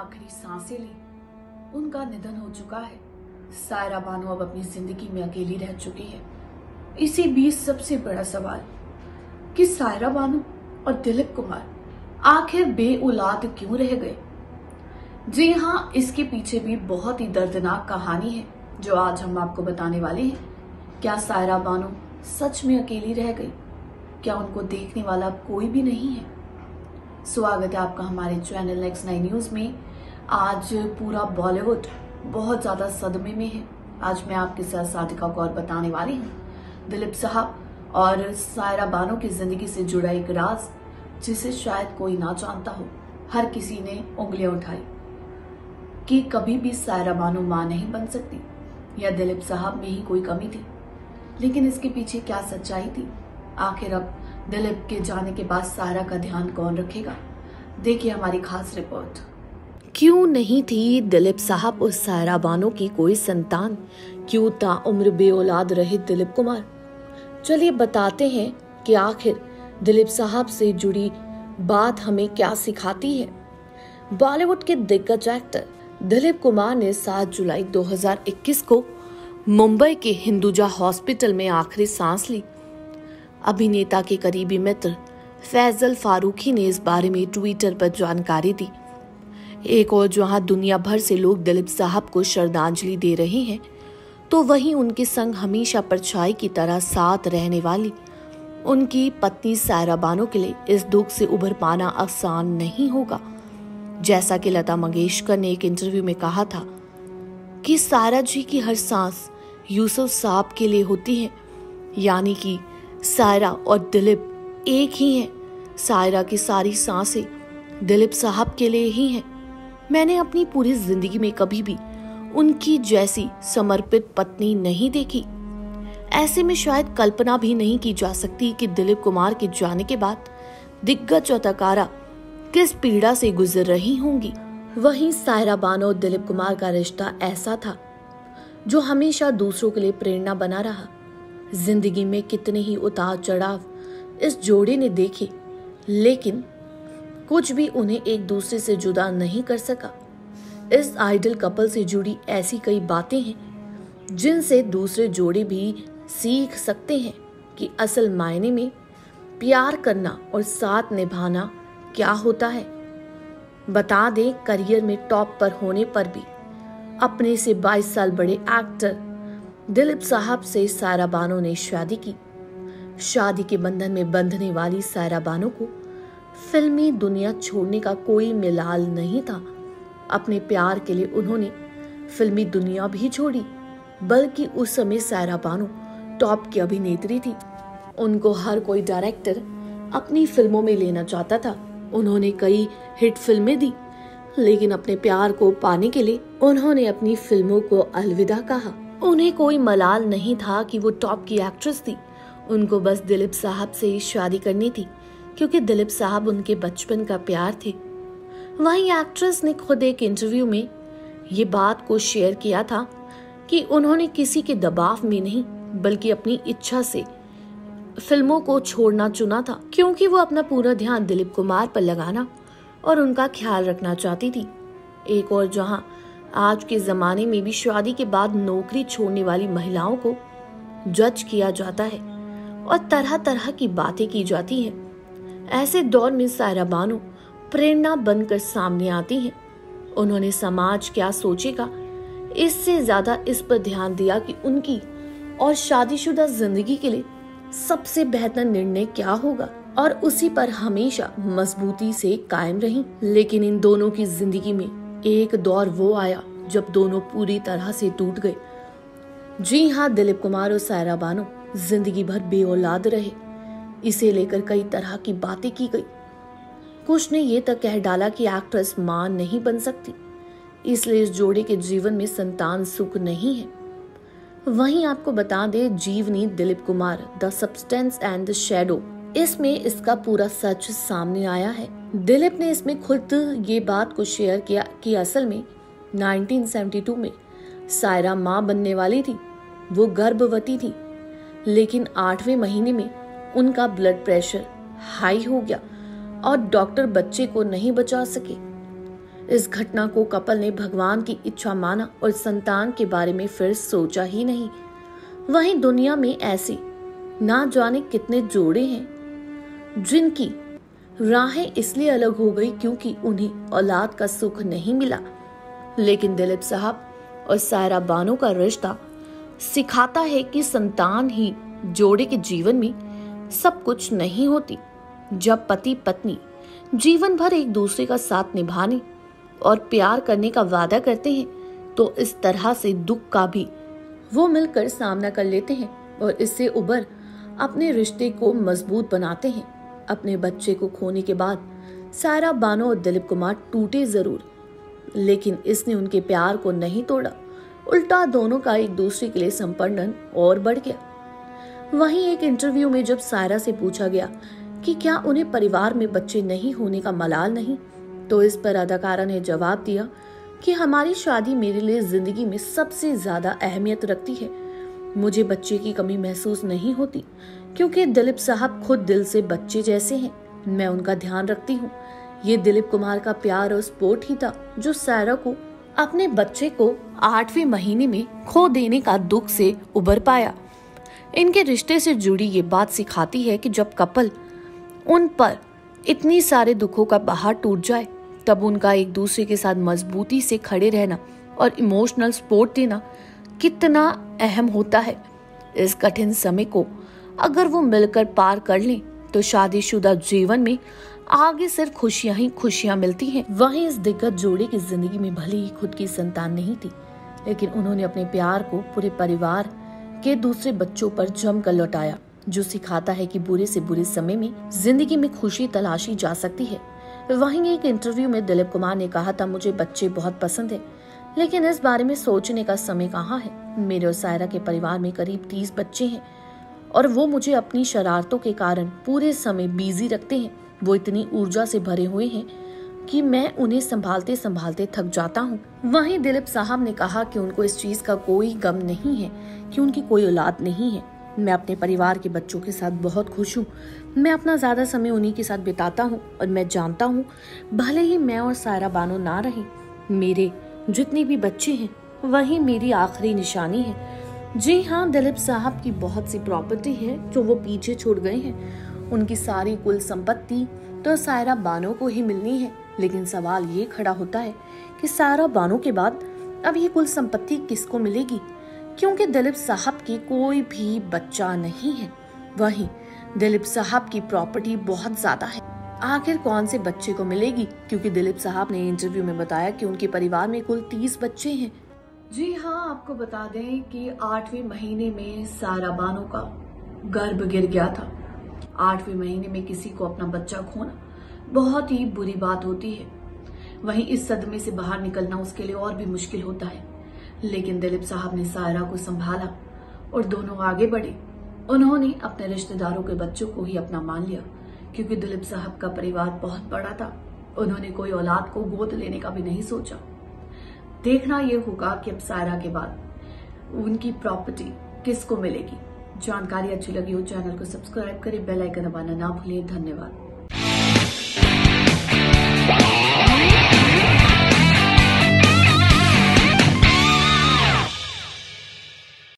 आखिरी सांसें ली, उनका निधन हो चुका है। सायरा बानो अब अपनी जिंदगी में अकेली रह चुकी है। इसी बीच सबसे बड़ा सवाल कि सायरा बानो और दिलीप कुमार आखिर बेऔलाद क्यों रह गए। जी हाँ, इसके पीछे भी बहुत ही दर्दनाक कहानी है जो आज हम आपको बताने वाले हैं। क्या सायरा बानो सच में अकेली रह गई? क्या उनको देखने वाला कोई भी नहीं है? स्वागत है आपका हमारे चैनल नेक्स्ट 9 न्यूज में। आज पूरा बॉलीवुड बहुत ज्यादा सदमे में है। आज मैं आपके साथ साधिका कौर बताने वाली हूँ दिलीप साहब और सायरा बानो की जिंदगी से जुड़ा एक राज जिसे शायद कोई ना जानता हो। हर किसी ने उंगलियां उठाई कि कभी भी सायरा बानो मां नहीं बन सकती या दिलीप साहब में ही कोई कमी थी। लेकिन इसके पीछे क्या सच्चाई थी? आखिर अब दिलीप के जाने के बाद सायरा का ध्यान कौन रखेगा? देखिए हमारी खास रिपोर्ट। क्यों नहीं थी दिलीप साहब और सायरा बानो की कोई संतान? क्यों ताउम्र बेऔलाद रहे दिलीप कुमार? चलिए बताते हैं कि आखिर दिलीप साहब से जुड़ी बात हमें क्या सिखाती है। बॉलीवुड के दिग्गज एक्टर दिलीप कुमार ने 7 जुलाई 2021 को मुंबई के हिंदुजा हॉस्पिटल में आखिरी सांस ली। अभिनेता के करीबी मित्र फैजल फारूकी ने इस बारे में ट्विटर पर जानकारी दी। एक और जहां दुनिया भर से लोग दिलीप साहब को श्रद्धांजलि दे रहे हैं, तो वहीं उनके संग हमेशा परछाई की तरह साथ रहने वाली उनकी पत्नी सायरा बानो के लिए इस दुख से उभर पाना आसान नहीं होगा। जैसा कि लता मंगेशकर ने एक इंटरव्यू में कहा था कि सायरा जी की हर सांस यूसुफ साहब के लिए होती है, यानी कि सायरा और दिलीप एक ही हैं। सायरा की सारी सांसें दिलीप साहब के लिए ही हैं। मैंने अपनी पूरी जिंदगी में कभी भी उनकी जैसी समर्पित पत्नी नहीं देखी। ऐसे में शायद कल्पना भी नहीं की जा सकती कि दिलीप कुमार के जाने के बाद दिग्गज अदाकारा किस पीड़ा से गुजर रही होंगी। वहीं सायरा बानो और दिलीप कुमार का रिश्ता ऐसा था जो हमेशा दूसरों के लिए प्रेरणा बना रहा। जिंदगी में कितने ही उतार चढ़ाव इस जोड़े ने देखे, लेकिन कुछ भी उन्हें एक दूसरे से जुदा नहीं कर सका। इस आइडल कपल से जुड़ी ऐसी कई बातें हैं जिनसे दूसरे जोड़े भी सीख सकते हैं कि असल मायने में प्यार करना और साथ निभाना क्या होता है। बता दें, करियर में टॉप पर होने पर भी अपने से 22 साल बड़े एक्टर दिलीप साहब से सायरा बानो ने शादी की। शादी के बंधन में बंधने वाली सायरा बानो को फिल्मी दुनिया छोड़ने का कोई मिलाल नहीं था। अपने प्यार के लिए उन्होंने फिल्मी दुनिया भी छोड़ी, बल्कि उस समय सायरा बानो टॉप की अभिनेत्री थी। उनको हर कोई डायरेक्टर अपनी फिल्मों में लेना चाहता था। उन्होंने कई हिट फिल्में दी, लेकिन अपने प्यार को पाने के लिए उन्होंने अपनी फिल्मों को अलविदा कहा। उन्हें कोई मलाल नहीं था कि वो टॉप की एक्ट्रेस थी। उनको बस दिलीप साहब से शादी करनी थी, क्योंकि दिलीप साहब उनके बचपन का प्यार थे। वहीं एक्ट्रेस ने खुद एक इंटरव्यू में ये बात को शेयर किया था कि उन्होंने किसी के दबाव में नहीं, बल्कि अपनी इच्छा से फिल्मों को छोड़ना चुना था, क्योंकि वो अपना पूरा ध्यान दिलीप कुमार पर लगाना और उनका ख्याल रखना चाहती थी। एक और जहां आज के जमाने में भी शादी के बाद नौकरी छोड़ने वाली महिलाओं को जज किया जाता है और तरह तरह की बातें की जाती हैं, ऐसे दौर में सायरा बानो प्रेरणा बनकर सामने आती हैं। उन्होंने समाज क्या सोचेगा इससे ज्यादा इस पर ध्यान दिया कि उनकी और शादीशुदा जिंदगी के लिए सबसे बेहतर निर्णय क्या होगा, और उसी पर हमेशा मजबूती से कायम रही। लेकिन इन दोनों की जिंदगी में एक दौर वो आया जब दोनों पूरी तरह से टूट गए। जी हाँ, दिलीप कुमार और सायरा बानो जिंदगी भर बेऔलाद रहे। इसे लेकर कई तरह की बातें की गई। कुछ ने ये तक कह डाला कि एक्ट्रेस मां नहीं बन सकती, इसलिए इस जोड़े के जीवन में संतान सुख नहीं है। वहीं आपको बता दें, जीवनी Dilip Kumar the substance and the shadow, इसमें इसका पूरा सच सामने आया है। दिलीप ने इसमें खुद ये बात को शेयर किया कि असल में 1972 में सायरा मां बनने वाली थी। वो गर्भवती थी, लेकिन 8वें महीने में उनका ब्लड प्रेशर हाई हो गया और डॉक्टर बच्चे को नहीं बचा सके। इस घटना को कपल ने भगवान की इच्छा माना और संतान के बारे में फिर सोचा ही नहीं। वहीं दुनिया में ऐसे ना जाने कितने जोड़े हैं जिनकी राहें इसलिए अलग हो गई क्योंकि उन्हें औलाद का सुख नहीं मिला। लेकिन दिलीप साहब और सायरा बानो का रिश्ता सिखाता है कि संतान ही जोड़े के जीवन में सब कुछ नहीं होती। जब पति पत्नी जीवन भर एक दूसरे का साथ निभाने और प्यार करने का वादा करते हैं तो इस तरह से दुख का भी वो मिलकर सामना कर लेते हैं और इससे उबर अपने रिश्ते को मजबूत बनाते हैं। अपने बच्चे को खोने के बाद सायरा बानो और दिलीप कुमार टूटे जरूर, लेकिन इसने उनके प्यार को नहीं तोड़ा, उल्टा दोनों का एक दूसरे के लिए संपर्क और बढ़ गया। वहीं एक इंटरव्यू में जब सायरा से पूछा गया कि क्या उन्हें परिवार में बच्चे नहीं होने का मलाल नहीं, तो इस पर अदाकारा ने जवाब दिया कि हमारी शादी मेरे लिए जिंदगी में सबसे ज्यादा अहमियत रखती है। मुझे बच्चे की कमी महसूस नहीं होती क्योंकि दिलीप साहब खुद दिल से बच्चे जैसे हैं। मैं उनका ध्यान रखती हूँ। ये दिलीप कुमार का प्यार और सपोर्ट ही था जो सायरा को अपने बच्चे को 8वें महीने में खो देने का दुख से उबर पाया। इनके रिश्ते से जुड़ी ये बात सिखाती है कि जब कपल उन पर इतनी सारे दुखों का पहाड़ टूट जाए तब उनका एक दूसरे के साथ मजबूती से खड़े रहना और इमोशनल सपोर्ट देना कितना अहम होता है। इस कठिन समय को अगर वो मिलकर पार कर लें तो शादीशुदा जीवन में आगे सिर्फ खुशियां ही खुशियां मिलती हैं। वहीं इस दिग्गज जोड़े की जिंदगी में भले ही खुद की संतान नहीं थी, लेकिन उन्होंने अपने प्यार को पूरे परिवार के दूसरे बच्चों पर जमकर लौटाया, जो सिखाता है कि बुरे से बुरे समय में जिंदगी में खुशी तलाशी जा सकती है। वहीं एक इंटरव्यू में दिलीप कुमार ने कहा था, मुझे बच्चे बहुत पसंद है, लेकिन इस बारे में सोचने का समय कहाँ है। मेरे और सायरा के परिवार में करीब 30 बच्चे हैं और वो मुझे अपनी शरारतों के कारण पूरे समय बिजी रखते हैं। वो इतनी ऊर्जा से भरे हुए हैं कि मैं उन्हें संभालते संभालते थक जाता हूँ। वहीं दिलीप साहब ने कहा कि उनको इस चीज का कोई गम नहीं है कि उनकी कोई औलाद नहीं है। मैं अपने परिवार के बच्चों के साथ बहुत खुश हूँ। मैं अपना ज्यादा समय उन्हीं के साथ बिताता हूँ और मैं जानता हूँ भले ही मैं और सायरा बानो ना रहे, मेरे जितने भी बच्चे हैं वही मेरी आखिरी निशानी है। जी हाँ, दिलीप साहब की बहुत सी प्रॉपर्टी है जो वो पीछे छोड़ गए हैं। उनकी सारी कुल संपत्ति तो सायरा बानो को ही मिलनी है, लेकिन सवाल ये खड़ा होता है कि सायरा बानो के बाद अब ये कुल संपत्ति किसको मिलेगी, क्योंकि दिलीप साहब की कोई भी बच्चा नहीं है। वहीं दिलीप साहब की प्रॉपर्टी बहुत ज्यादा है। आखिर कौन से बच्चे को मिलेगी, क्योंकि दिलीप साहब ने इंटरव्यू में बताया कि उनके परिवार में कुल 30 बच्चे हैं। जी हाँ, आपको बता दें कि 8वें महीने में सायरा बानो का गर्भ गिर गया था। 8वें महीने में किसी को अपना बच्चा खोना बहुत ही बुरी बात होती है। वहीं इस सदमे से बाहर निकलना उसके लिए और भी मुश्किल होता है। लेकिन दिलीप साहब ने सायरा को संभाला और दोनों आगे बढ़े। उन्होंने अपने रिश्तेदारों के बच्चों को ही अपना मान लिया, क्योंकि दिलीप साहब का परिवार बहुत बड़ा था। उन्होंने कोई औलाद को गोद लेने का भी नहीं सोचा। देखना यह होगा कि अब सायरा के बाद उनकी प्रॉपर्टी किसको मिलेगी। जानकारी अच्छी लगी हो चैनल को सब्सक्राइब करें, बेल आइकन दबाना ना भूलिए। धन्यवाद।